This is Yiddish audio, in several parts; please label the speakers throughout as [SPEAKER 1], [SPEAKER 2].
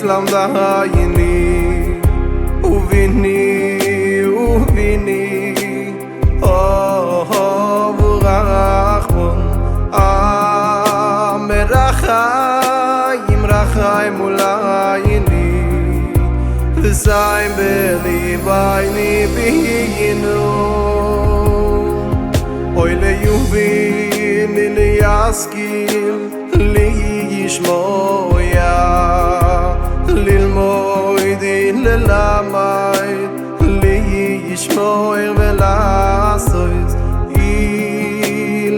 [SPEAKER 1] Islam dayini uvini oh burachon merachayim ulayini v'sayim belibayni biyinu oy leyuvini liyaskil liyishmoya ללמד לישמור ולעשות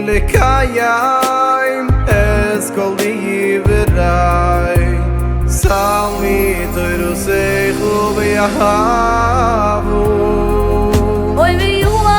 [SPEAKER 1] לקיים את כל דבריי סלמי תורסך ויאהבו ורחמך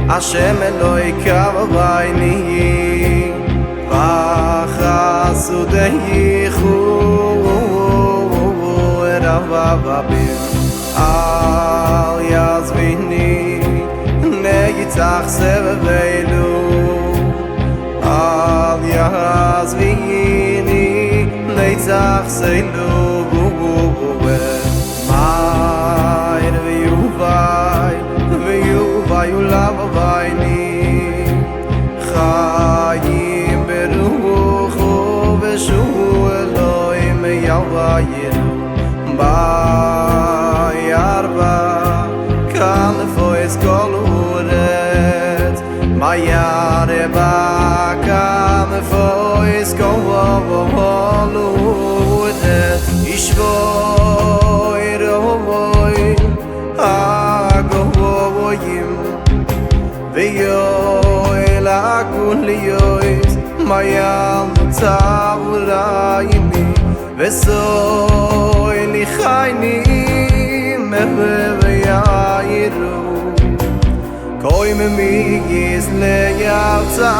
[SPEAKER 1] השם אלוהי כבייני וחסודייך רבבים אל יעזביני נצח סבבנו אל יעזביני נצח סבבנו מאיר ויובי ויולבייני חיים ברוחו ושובו אלוהים יביינו בירבה כאן לפויס כל אורץ בירבה כאן לפויס כל אורץ ישבוי רבוי הגבוהים ויואל הכוליוס מים צאורייני וסוי לי חייני ויעירו קוי ממיגיס לירצייני